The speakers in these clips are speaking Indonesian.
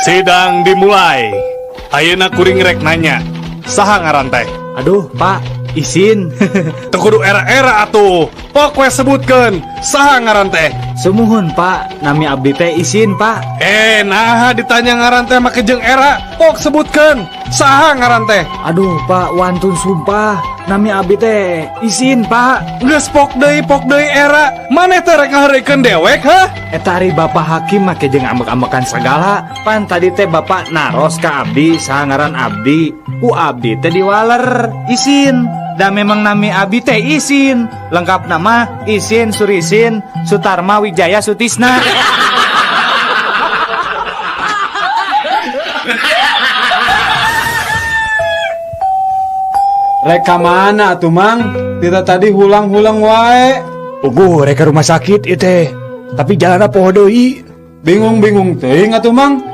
Sidang dimulai. Ayeuna kuring rek nanya, saha ngaran teh? Aduh, Pak, izin. Teu kudu era-era atuh. Pok we sebutkeun, saha ngaran teh? Sumuhun, Pak. Nami abdi teh izin, Pak. Nah ditanya ngaran teh make jeung era, pok sebutkeun, saha ngaran teh? Aduh, Pak, wantun sumpah. Nami abdi teh izin, Pak. Geus pok deui era. Maneh teh rek ngahareukeun dewek, ha? Eta ari Bapak Hakim make jeung ambek-ambekan segala. Pan tadi teh Bapak naros ka abdi, saha ngaran abdi. Ku abdi teh diwaler, izin. Dan memang nami abdi teh izin. Lengkap nama Isin Surisin Sutarma Wijaya Sutisna. Reka mana atuh Mang? Kita tadi hulang-hulang wae. Ugu reka rumah sakit itu. Tapi jalan poho deui. Bingung-bingung teuing atuh Mang.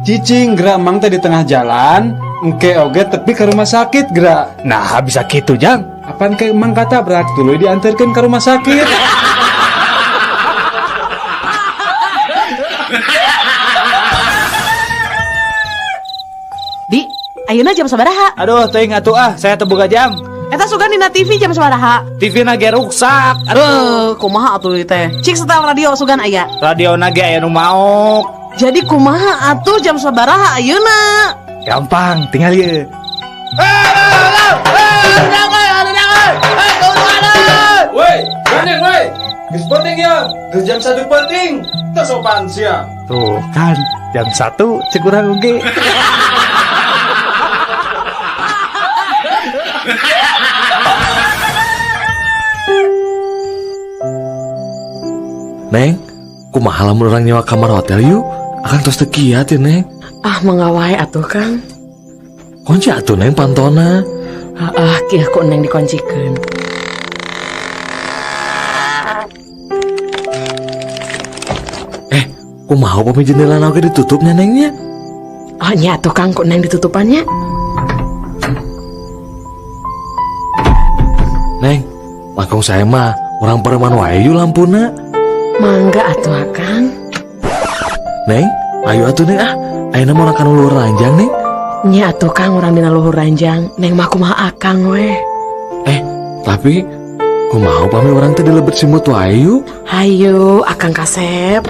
Cicing gerak Mang teh di tengah jalan, engke oge tepi ke rumah sakit gerak. Nah, bisa gitu, Jang. Apaan ke Mang kata berat dulu diantarkan ke rumah sakit. Di, ayeuna jam sabaraha? Aduh, teuing atuh saya teu boga jam. Eta sugan dina TV jam sabaraha? TV na ge rusak. Kumaha atuh ieu teh? Cik setel radio sugan aya. Radio na ge aya nu maok. Jadi kumaha atuh jam sabaraha ayeuna? Gampang, tinggal ieu. Woi, gandeng woi. Geus penting ya. Geus jam 1 penting. Teu sopan sia. Tuh kan, jam 1 cek urang oge. Neng, kumaha lamun urang nyewa kamar hotel yuk? Akan tos teu kiat ya, Neng. Ah, mangawai atuh Kang. Kunci atuh Neng pantona. Kieu ku Neng dikuncikeun. Kumaha upami jendela oge ditutupnya Nengnya? Oh nya atuh Kang ku Neng ditutupannya. Neng, langkung saya mah orang pereman wae yuk lampuna. Mangga atuh Kang. Neng, ayo atuh Neng ayeuna mah kan luhur ranjang Neng. Nya atuh Kang urang dina luhur ranjang. Neng mah kumaha akang we. Tapi kumaha upami orang teh dilebet simut wae yuk? Hayu akang kasep.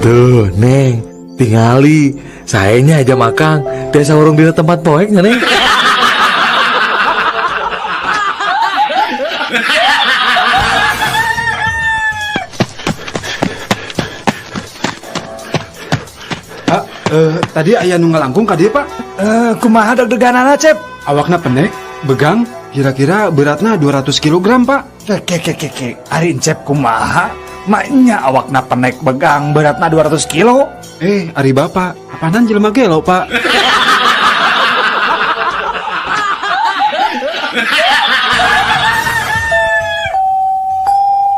Tuh Neng, tingali sayanya aja makang desa urung dina tempat poeknya Neng. Tadi aya nu ngalangkung ka dieu, Pak. Kumaha deg-deganana, Cep? Awakna pendek, begang, kira-kira beratna 200 kg, Pak. Keke, ari Cep kumaha? Maknya awakna penek begang beratna 200 kilo. Ari Bapak, apaanan jelema gelo, Pak?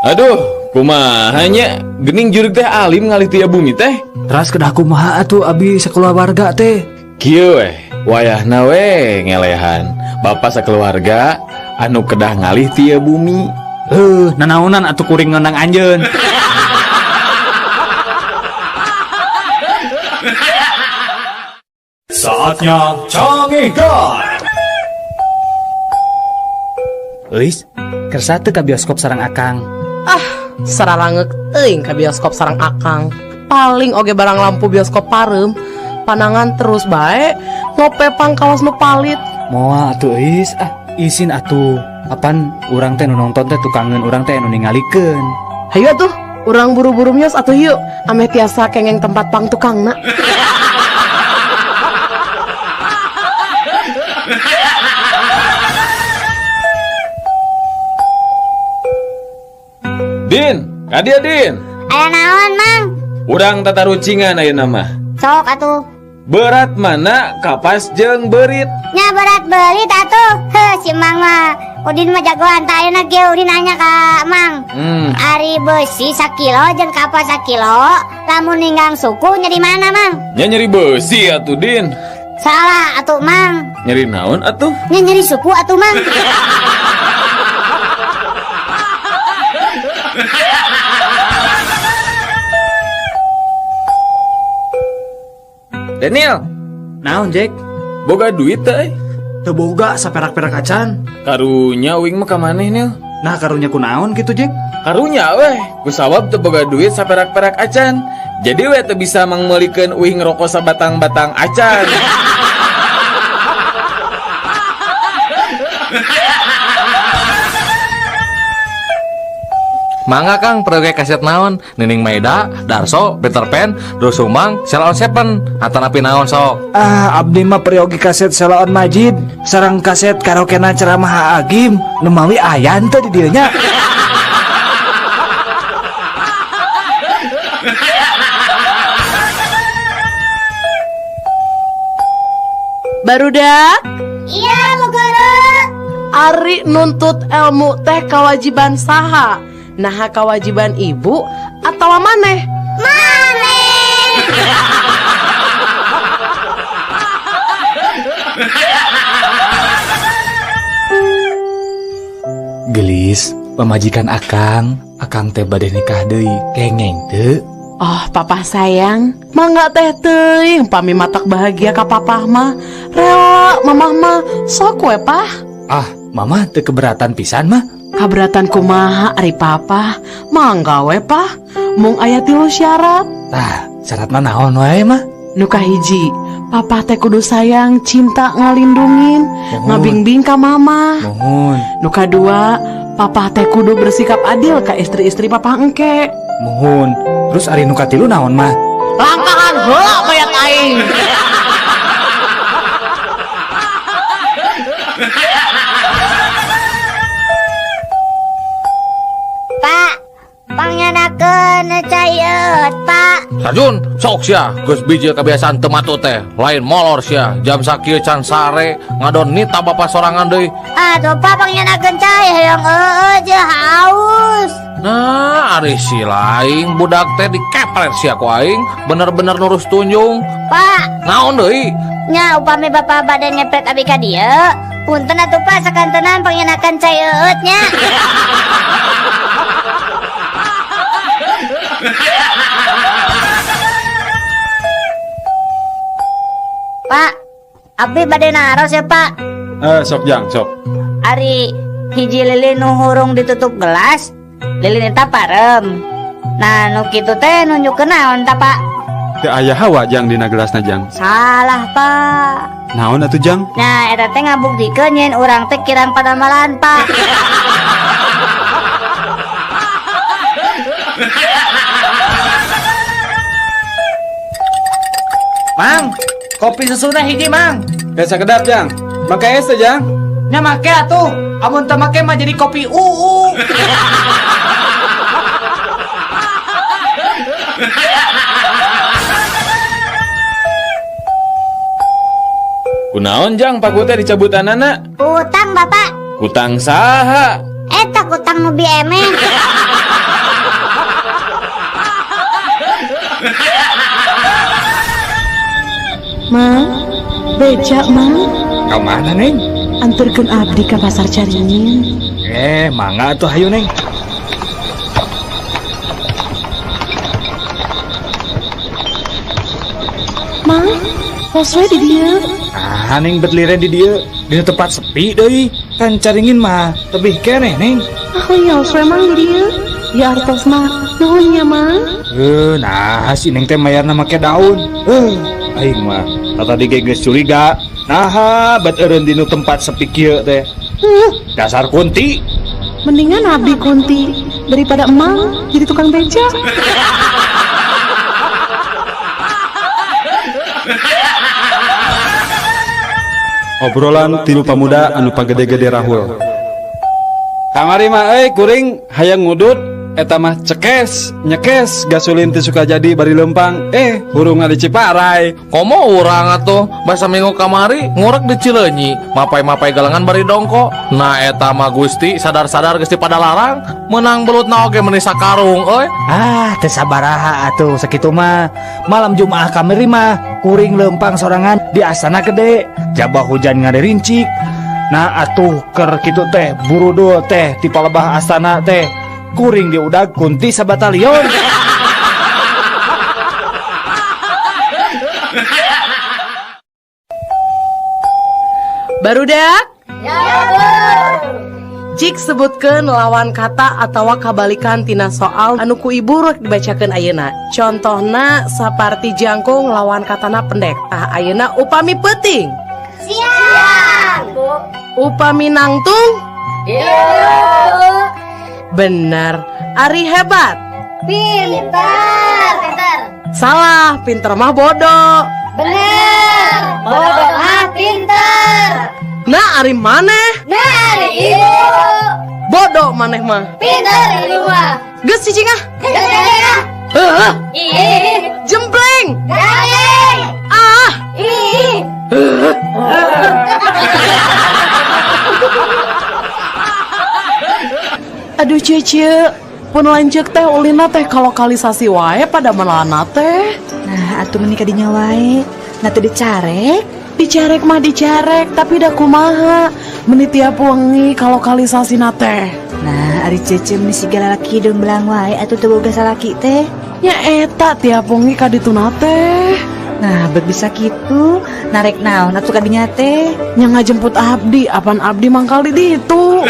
Aduh, kumahanya gening jurig teh alim ngalih tiap bumi teh. Teras kedah kumaha atuh abi sakeluarga teh. Kieu wayahna we ngelehan. Bapak sakeluarga anu kedah ngalih tiap bumi. Nanaonan atuh kuring ngeunang anjeun. Saatnya Canggih God. Euis, kersa teu ka bioskop sareng Akang. Sararangek teuing ka bioskop sareng akang. Paling oge barang lampu bioskop pareum. Panangan terus bae ngopepang kawas nu palit. Moal atuh Euis, izin atuh. Apan urang teh nu nonton teh tukangeun urang teh nu ningalikeun. Hayu atuh, urang buru-buru mios atuh yuk. Ame tiasa kengeng tempat pang tukangna. Din, kadia Din. Aya naon, Mang? Urang tata rucingan ayeuna mah. Sok atuh. Berat mana kapas jeung berit. Nya berat belit atuh. Si Mang mah Udin mah jagoan. Ta ayeuna ge Udin nanya ka Mang. Ari besi sakilo jeung kapas sakilo. Lamun ninggang suku nya di mana, Mang? Nya nyeri besi atuh Din. Salah atuh, Mang. Nyeri naon atuh? Nya nyeri suku atuh, Mang. Daniel, Naon Jack? boga duit teh? Teu boga saperak-perak acan. Karunya uing mah ka maneh Nil. Nah karunya kunaon gitu Jack? Karunya weh, kusabab teu boga duit saperak-perak acan. Jadi weh teu bisa mangmeulikeun uing ngerokok sabatang-batang acan. Mangga Kang, proyek kaset naon? Nining Maida, Darso, Peter Pan, Drusumang, Sheila on Seven. Atanapi naon sok? Abdi mah periogi kaset Sheila on Majid, sareng kaset karaokena ceramah Agim, numawi ayan teh di dieu nya. Barudak, Iya, Bu Guru. Ari nuntut ilmu teh kewajiban saha? Nah kewajiban ibu atau maneh? Mane. Gelis, pemajikan Akang teh bade nikah deui, kengeng teu? Oh papa sayang, mangga teh teuing pami matak bahagia ka papa mah. Rela mamah mah sok we pah. Mama teu keberatan pisan mah. Kaberatan kumaha ari papa, mangga we pah. Mung aya 3 syarat. Tah, syaratna naon wae mah? Nu kahiji, papa teh kudu sayang, cinta, ngalindungin, ngabingbing ka mama. Muhun, Nu kadua, papa teh kudu bersikap adil ka istri-istri papa engke. muhun. Terus ari nu katilu naon mah? Langkahan heula mayat aing. Pak, pangyanakeun cayeut, Pak. Sarjun, sok sia, geus biji kebiasaan teu matu teh. Lain molor sia, jam sakieu can sare, ngadon nita bapak sorangan deui. Atuh Pak pangyanakeun cai hayang je haus. Nah, ari si laing budak teh dikepret sia ku aing, bener-bener nurus tunjung. Pak, Naon deui? nya upami Bapak bade ngepet abi ka dieu, punten atuh Pak sakantenan pangyanakeun cayeut nya. Pak, abdi bade naros ya Pak. Sok Jang, sok. Ari hiji lilin nu hurung ditutup gelas, lilin eta parem. Nah, nu kitu teh nunjukeun naon ta Pak? Teu aya hawa Jang dina gelasna Jang. Salah Pak. Naon atuh Jang? Nah, eta teh ngabuktikeun yen urang teh kirang padamalan Pak. Mang, kopi susuna hiji mang. Biasa kedap Jang. Make es teh Jang. Nya make atuh, amun teu make mah jadi kopi Kunaon Jang paku teh dicabutanana? Utang Bapak. Hutang saha? Eta utang nu emeh. Mang, beja mang, Ka mana Neng? anterkeun abdi ka pasar Caringin. Mangga atuh hayu Neng. Mang, tos we di dieu. Neng betliren di dieu, di tempat sepi deui. Kan Caringin mah tebih keneh Neng. Ah iya, we mang di dieu. Ya artos mah, nuhun nya mang. Nah si Neng teh mayarna make daun. Aing mah tadi geus curiga. Nah, bet eureun dinu tempat sepi kieu teh. Dasar kunti. Mendingan abdi kunti daripada emang jadi tukang beja. Obrolan tilu pamuda anu pagede-gede rahul. Kamari mah kuring hayang ngudut eta mah cekes, nyekes gasolin teh suka jadi bari lempang. Hurung di Ciparai. Komo urang atuh, basa minggu kamari ngurek di Cileunyi, mapai-mapai galengan bari dongko. Nah eta mah Gusti sadar-sadar geus pada larang, menang belutna oge meuni sakarung euy. Teu sabaraha atuh sakitu mah. Malam Jumaah kamari mah kuring lempang sorangan di Astana Gede. Jabah hujan ngaderincik. Nah atuh keur kitu teh buru dul teh ti palebah Astana teh. Kuring diudag kunti sabatalion. Barudak? Jik sebutkeun lawan kata atawa kabalikan tina soal anu ku ibu rek dibacakeun ayeuna. Contohna saparti jangkung lawan katana pendek. Tah ayeuna upami peuting. Siap. Upami nangtung? Bener. Ari hebat? Pintar. Salah, pinter mah bodoh. Bener. Bodoh mah pintar. Nah, ari maneh? Dari ibu. Bodoh maneh mah. Pintar ibu mah. Geus cicing ah. Gagal. Jempleng. Gagal. Ah. Aduh Cece, pun lanjut teh ulina teh kalokalisasi wae pada manana teh. Nah, atuh menikah di nyawai. Nah, teu dicarek. Dicarek mah dicarek, tapi dah kumaha. Meni tiap wengi kalokalisasi teh. Nah, ari cece meni sigala laki hidung belang wae atuh teu boga salaki teh. Ya eta tiap wengi kadituna teh. Nah, bet bisa kitu. Narek naon atuh kadinya teh? Nya ngajemput abdi, apaan abdi mangkal di ditu.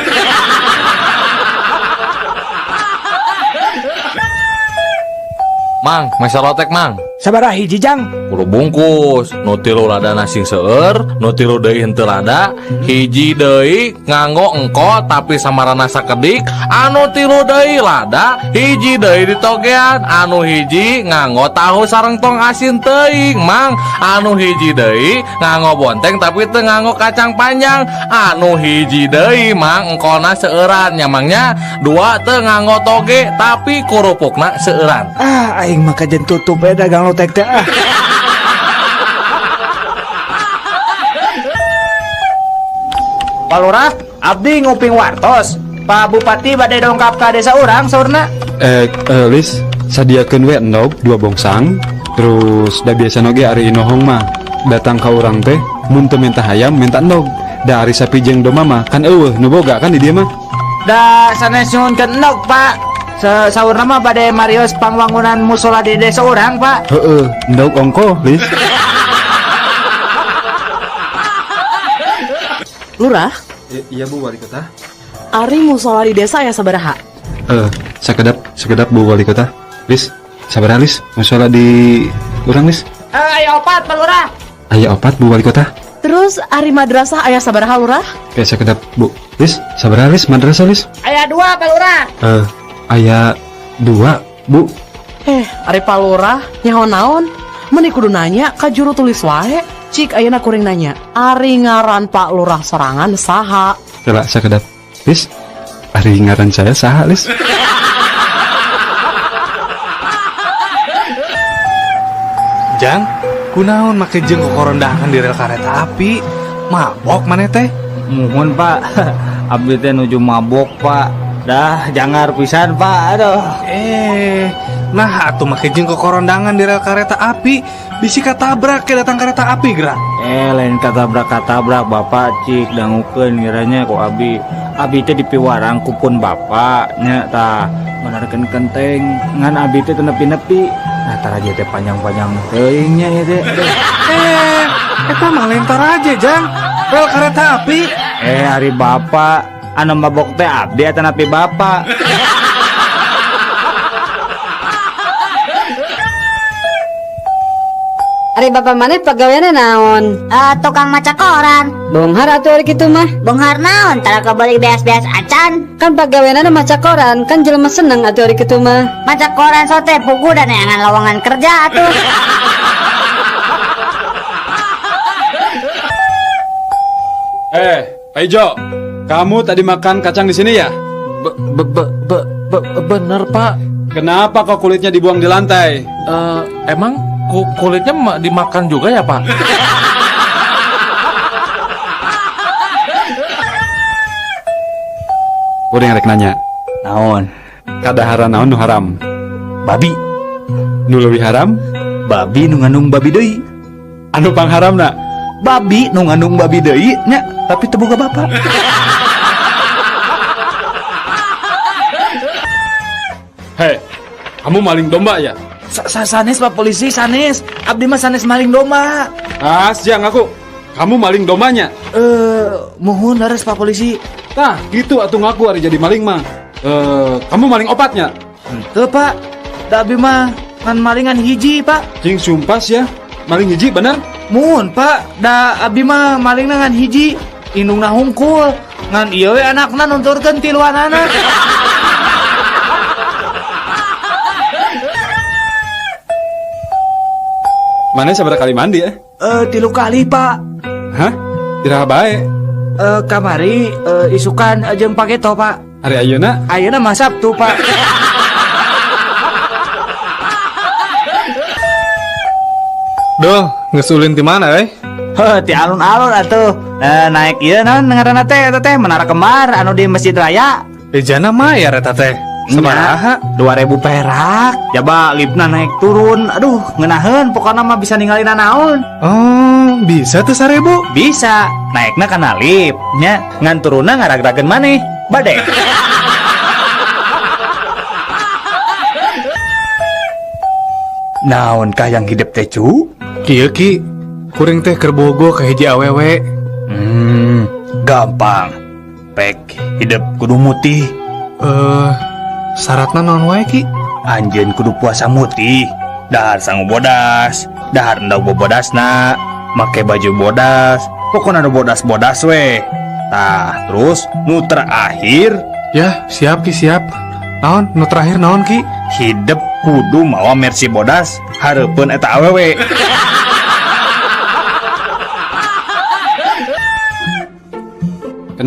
Mang, mesa lotek mang. Sabaraha hiji jang? Kudu bungkus, nu tilu rada nasi seueur, nu tilu deui henteu rada, hiji deui nganggo engko tapi samarana sakedik, anu tilu deui lada, hiji deui ditogean, anu hiji nganggo tahu sareng tong asin teuing, Mang. Anu hiji deui nganggo bonteng tapi teu nganggo kacang panjang, anu hiji deui Mang engkona seueuran nya Mangnya, dua teu nganggo toge tapi kurupukna seueuran. Ah, aing mah kajen tutup we dagang lotek teh ah. Pak Lurah, abdi nguping wartos. Pak Bupati bade dongkap ka desa urang saurna. Lis, sadiakeun we endog 2 bongsang. Terus da biasa noge ari inohong mah datang ka urang teh mun teu minta hayam minta endog. Da ari sapi jeung domba mah kan eueuh nu boga kan di dieu mah. Da sanes nyuhunkeun endog, Pak. Saurna mah bade marios pangwangunan musola di desa urang, Pak. Heeh, endog ongko, Lis. Lurah, Iya Bu Wali Kota. ari musola di desa ya sabaraha? Sakedap Bu Wali Kota. Lis, sabaraha Lis? Musola di urang Lis? Ayo 4, Pak Lurah. Aya 4 Bu Wali Kota. Terus ari madrasah aya sabaraha Lurah? Sakedap Bu. Lis, sabaraha Lis madrasah Lis? Aya 2, Pak Lurah. Aya 2 Bu. Ari Pak Lurah nyaho naon? Meni kudu nanya ka juru tulis wae. Cik ayeuna kuring nanya, ari ngaran Pak Lurah sorangan saha? Tela sakedap. Lis, ari ngaran saya saha Lis? Jang, kunaon make jeung kokorondangan di rel kareta api? Mabok maneh teh? Muhun, Pak. Abdi teh nuju mabok, Pak. Dah jangar pisan, Pak. Aduh. Nah atuh make jeung kokorondangan di rel kareta api, bisi katabrak ke datang kereta api gerak. Lain katabrak Bapak cik dangukeun ngiranya ku Abi teh dipiwarang kupun bapaknya tah menarikeun kenteng ngan abi teh teu nepi-nepi. Nah taraje teh panjang-panjang teuing nya ieu teh. Eta mah lentar aja Jang, rel kareta api. Ari bapak anu mabok teh abdi eta nepi bapak. Ari bapak maneh pagaweana naon? Tukang maca koran. Bonghar atuh ari kitu mah. Bonghar naon? Tara kebalik beas-beas acan. Kan pagaweana maca koran, kan jelema seneng atuh ari kitu mah. Maca koran sote pugu dan neangan lowongan kerja atuh. Pak Ijo, kamu tadi makan kacang di sini ya? Bener Pak. Kenapa kok kulitnya dibuang di lantai? Emang kulitnya dimakan juga ya Pak? Kuring rek nanya. Naon? Kadahara naon nu haram? Babi. Nu leuwih haram? Babi nu ngandung babi deui. Anu pangharamna? Babi nu ngandung babi deui nya, tapi teu boga bapak. Hei, kamu maling domba ya? Sanes Pak polisi, sanes. Abdi mah sanes maling domba. Jang aku. kamu maling domanya. Mohon laras Pak Polisi. Tah, gitu atuh ngaku hari jadi maling mah. Kamu maling opatnya. Tuh Pak, da abi mah ngan malingan hiji Pak. Cing sumpas ya. Maling hiji bener? Mohon Pak, da abi mah maling ngan hiji. Indungna hungkul. Ngan ieu we anakna nunturkeun tiluanana. Mana sabaraha kali mandi ya? 3 kali Pak. Hah? Iraha bae. Kamari isukan jeung pageto Pak. Hari ayeuna Ayeuna mah Sabtu Pak. Duh, ngesulin di mana Ti alun-alun atuh. Naik ieu naon ngaranna teh eta teh Menara Kembar anu di Masjid Raya. Bejana mayar eta teh. Sabaraha? 2.000 perak. Coba lipna naik turun. Aduh, ngeunaheun pokona mah bisa ninggalin naon. Oh, bisa tuh 1.000. Bisa. Naikna kana lip nya, ngan turunna ngarag-rageun maneh. Bade. Naon kah yang hidup teh cu? Kieu ki, kuring teh keur bogo ka hiji awewe. Gampang. Pek hidup kudu mutih. Syaratna naon wae ki? Anjeun kudu puasa mutih. Dahar sangu bodas, dahar endau bobodasna, make baju bodas, pokona nu bodas-bodas we. Tah, terus nu terakhir Ya, siap ki siap. Naon? Nu terakhir naon ki? hidup kudu mawa mercy bodas, hareupeun eta awewe.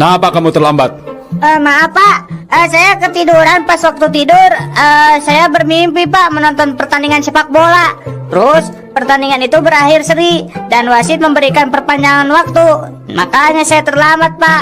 kenapa kamu terlambat? Maaf Pak, saya ketiduran pas waktu tidur. Saya bermimpi Pak menonton pertandingan sepak bola. Terus pertandingan itu berakhir seri dan wasit memberikan perpanjangan waktu. Makanya saya terlambat Pak.